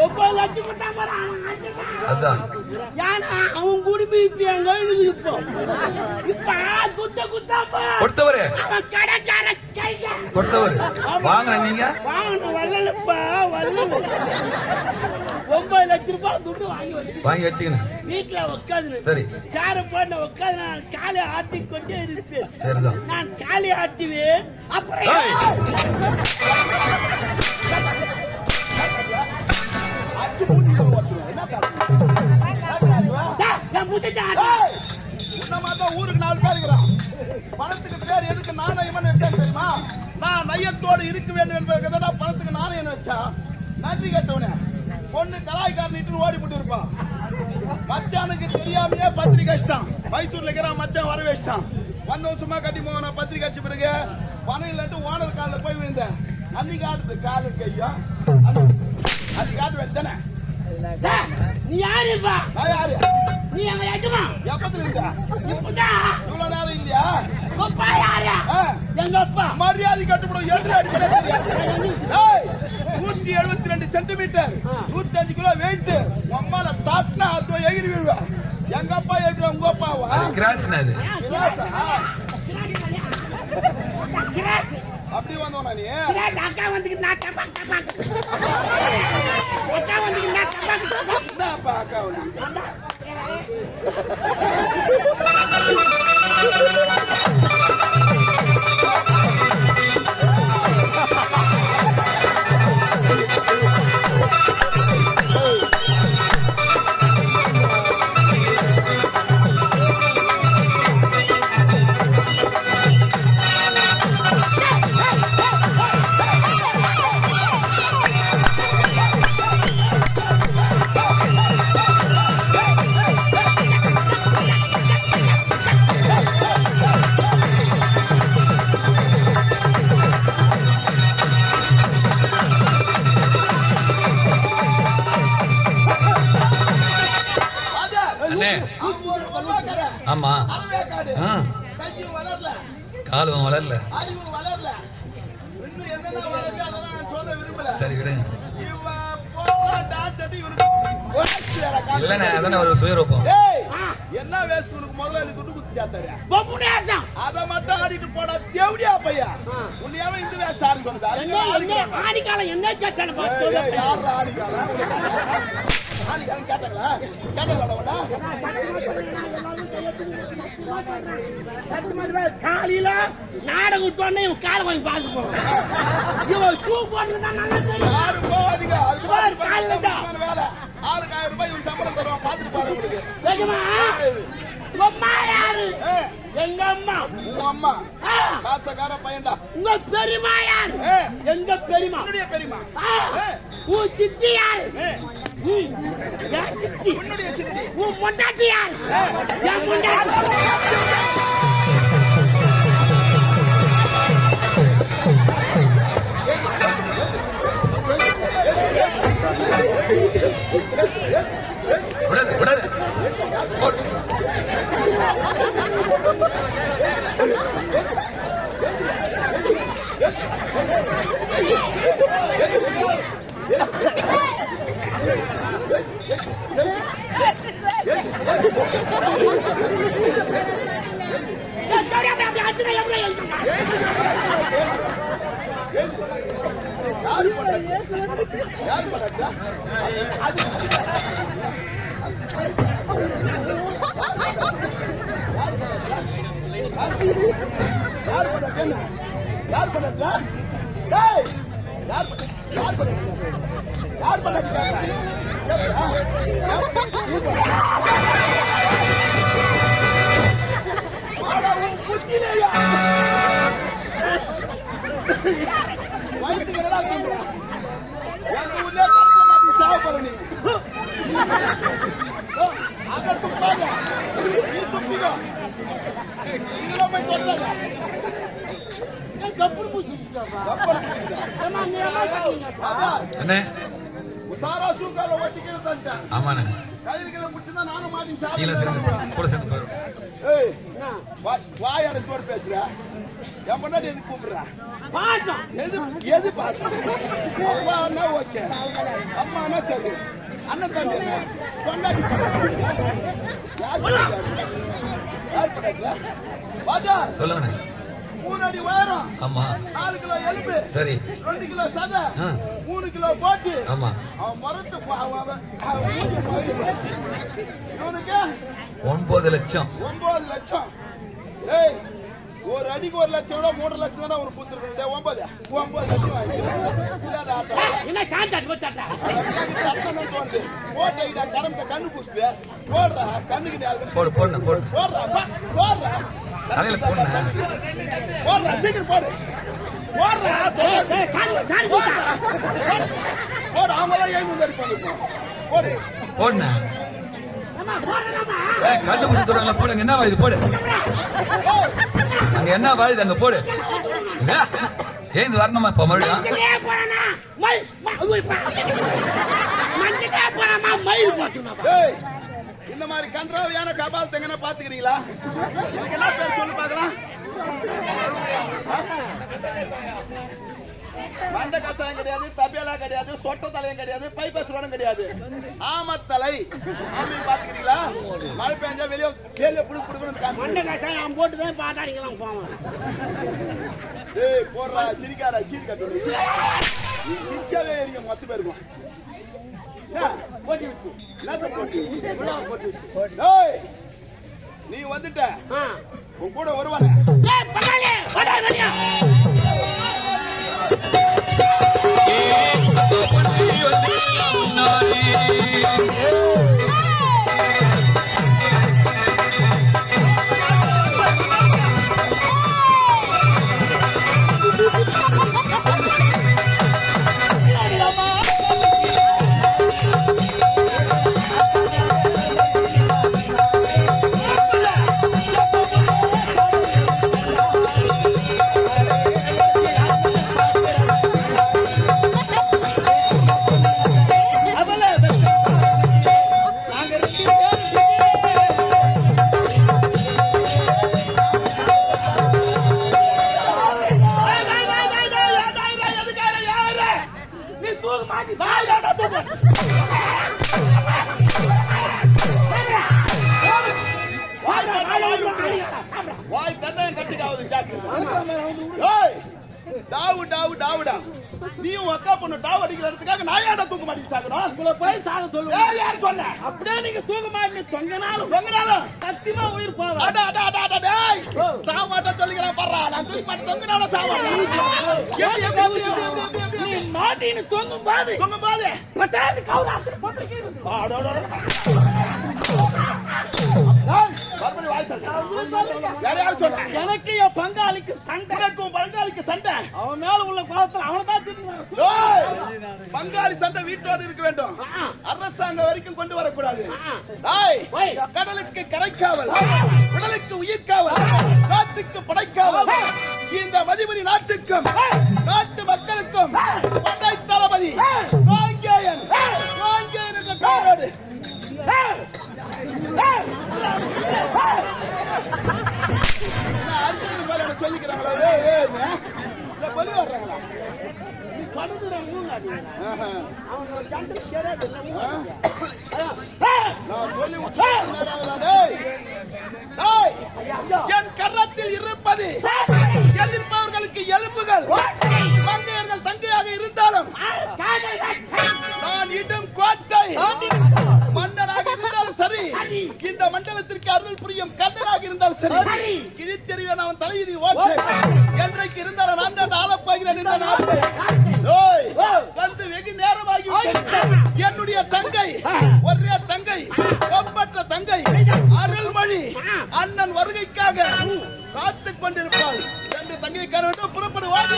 9 லட்சம் கொடுத்தா அதான் ஏன்னா அவன் குடும்பி இப்ப எங்க இப்போ இப்ப குத்தாப்பா கொடுத்தவரு கடைக்கார கைங்க கொடுத்தவரு வாங்க நீங்க வாங்கணும் வல்லலப்பா வல்லல 9 லட்சம் ரூபாய் துட்டு வாங்கி வச்சுக்கணும் வீட்டுல உட்காந்து சரி சேர போட்டு உட்காந்து நான் காலை ஆட்டி கொண்டே இருப்பேன் சரிதான் நான் காலை ஆட்டுவேன் அப்புறம் ஊருக்கு 4 பேர் இருக்கிறான். பணத்துக்கு பேர் எதுக்கு நாணயம் தெரியுமா? நான் நயத்தோடு இருக்க வேண்டும் என்பதற்காக பணத்துக்கு நாணயம் வச்சா நன்றி கேட்டவனே பொண்ணு கலாய்க்காரன் ஓடி போட்டு இருப்பான். மச்சானுக்கு தெரியாமையே பத்திரிகை அடிச்சிட்டான். மைசூர்ல இருக்கிற மச்சான் வர வச்சிட்டான். வந்தவன் சும்மா கட்டி போவான பத்திரிகை அடிச்ச பிறகு பணம் இல்லட்டு ஓனர் காலில் போய் விழுந்தேன். அன்னைக்கு ஆடுது காலு கையா அன்னைக்கு ஆட்டு வேண்டானே. நீ யாருப்பா? நான் யாரு? நீ எங்க எஜமா? எப்பத்துல இருந்த? இப்பதான் இவ்வளவு நேரம் இல்லையா? அப்பா யாரா? எங்க அப்பா. மரியாதை கட்டுப்படும் எதிராடி கிடையாது. 172 சென்டிமீட்டர் 105 கிலோ வெயிட். அம்மால தாட்னா அது எகிரி விழுவா. எங்க அப்பா எப்படி உங்க அப்பாவா? கிராஸ்னா அது. கிராஸா? கிராஸ். அப்படி வந்தோனா நீ? கிராஸ் அக்கா வந்துக்கு நான் டப்பா டப்பா. அக்கா வந்துக்கு நான் டப்பா டப்பா. என்னப்பா அக்கா வந்து? ஆமா காலும் வளரல. சரி விடுங்க. இல்லண்ணே அதானே ஒரு சுயரூபம். என்ன வேஸ்ட் உனக்கு முதல்ல துட்டு குத்தி சேர்த்தாரு. அத மட்டும் ஆடிட்டு போடா தேவடியா பையா. உன்னையாவே இந்த வேஸ்ட் ஆடி சொன்னதா? ஆடிக்காலம் என்ன கேட்டாலும் யார் ஆடிக்காலம்? ஆடிக்காலம் கேட்டாங்களா? கேட்டாங்களா? காலையில நாடகம் விட்டோன்னே காலை கொஞ்சம் பார்க்க போவோம். இவன் ஷூ போட்டுதான் நல்லா தெரியும். யாரும் போவாதீங்க. காலையில தான் வேலை 6000 ரூபாய் சம்பளம் தருவான். பார்த்துட்டு பாருங்க. அம்மா யாரு? எங்க அம்மா. உங்க அம்மா காசக்கார பையன்டா. உங்க பெரியமா யாரு? எங்க பெரியமா. உன்னுடைய பெரியமா. உன் சித்தி யாரு? என் சித்தி. உன்னுடைய சித்தி. உன் பொண்டாட்டி யாரு? என் பொண்டாட்டி. விடாது விடாது. சாரா சூக்கால ஒட்டிக்கிற தந்தேன். ஆமாண்ணே. கையில கீழ புடிச்சா நானும் மாட்டி கீழே சேர்ந்து கூட சேர்ந்து போயிடும். ஏய் வாய் அடச்சோட பேசுற. என் முன்னாடி எதுக்கு கூப்பிடுற? பாசம். எது பாசம்? அப்பா அண்ணா ஓகே. அம்மா அண்ணா சரி. அண்ணன் தம்பி கொண்டாடி சொல்லுங்கண்ணே. 3 அடி உயரம். ஆமா. 4 கிலோ எலும்பு. சரி. 2 கிலோ சதை. 3 கிலோ போட்டு. ஆமா. அவன் மரட்டு இவனுக்கு 9 லட்சம். 9 லட்சம். ஏய் ஒரு அடிக்கு 1 லட்சம் விட 3 லட்சம் தான் அவனுக்கு கொடுத்துருக்கேன். 9 லட்சம் என்ன சாந்தாட்டு போட்டாட்டா போட்டா கடமை கண்ணு பூசுது. போடுறா கண்ணுக்கு போடு போடுண்ணே போடு. போடுறா தலையில போடுண்ணே. போடுறா சீக்கிரம் போடு. போடுறா போடு. அவங்களாம் எழுந்து பண்ணிருக்கோம். போடு போடுண்ணே. கண்டு குத்தி சொல்றாங்களா போடுங்க. என்ன வாயுது போடு. அங்க என்ன வாழுது அங்க போடு. ஏந்து வரணுமா இப்ப மறுபடியும்? இந்த மாதிரி கன்றாவியான கபால் தெங்கன பாத்துக்கிறீங்களா? எனக்கு என்ன பேர் சொல்லி பாக்கலாம்? மண்ட கசாயம் கிடையாது, தபியலா கிடையாது, சொட்ட தலையும் கிடையாது, பைப்பஸ்ரோடும் கிடையாது. ஆமத்தலை அப்படின்னு பாத்துக்கிறீங்களா? மழை பெஞ்சா வெளியே புடுக்கணும். மண்டை கசாயம் போட்டுதான் பாட்டாடிக்கலாம் போவான். ஏய் போடுறா சிரிக்காரா சீர் கட்டு. சிரிச்சாவே இருங்க மொத்த பேருக்கும். நீ வந்துட்ட உன் கூட வருவாங்க. வாய் தந்தையும் கட்டிக்காவது டாவுடா நீ அக்கா பொண்ணு டாவ் அடிக்கிறதுக்காக நான் ஏன்டா தூக்க மாட்டேங்க சாகணும்? உங்களை போய் சாக சொல்லுங்க. யார் சொன்ன? அப்படியே நீங்க தூக்க மாட்டீங்க. தொங்கினாலும் சத்தியமா உயிர் போவா. சாக மாட்டேன் சொல்லிக்கிறேன் பாரு. நான் தூக்க மாட்டேன் தொங்கினாலும் சாக நீ மாட்டின்னு தொங்கும் பாது பட்டாண்டு கவுராத்து போட்டுக்கீங்க. எனக்கு என் பங்காளிக்கு சண்டை. அவன் மேல உள்ள கோபத்தில் அவனைதான் திட்டுவான். பங்காளி சண்டை வீட்டோடு இருக்க வேண்டும். அரசாங்கம் வரைக்கும் கொண்டு வரக்கூடாது. கடலுக்கு கரைக்காவல், உடலுக்கு உயிர்காவல், நாட்டுக்கு படைக்காவல். இந்த மதிபுரி நாட்டுக்கும் நாட்டு மக்களுக்கும் படை தளபதி காங்கேயன் என்ற காரோடு சொல்லிக்கிறாங்களா? பலி வர்றாங்களா? என் கரத்தில் இருப்பது எதிர்ப்பவர்களுக்கு எலும்புகள். மங்கையர்கள் தங்கையாக இருந்தாலும் நான் இடும் கோட்டை. மன்னனாக இருந்தாலும் சரி, இந்த மண்டலத்திற்கு அருள் புரியும் கண்ணனாக இருந்தாலும் சரி, கிழித்தெறிவன் அவன் தலையில் ஓட்டை. என்றைக்கு இருந்தாலும் நான் தான் ஆளப்போகிறேன் இந்த நாட்டை. வந்து வெகு நேரமாகி என்னுடைய தங்கை, ஒரே தங்கை, ஒப்பற்ற தங்கை அருள்மொழி அண்ணன் வருகைக்காக காத்துக் கொண்டிருப்பாள் என்று தங்கைக்காரன் புறப்படுவாங்க.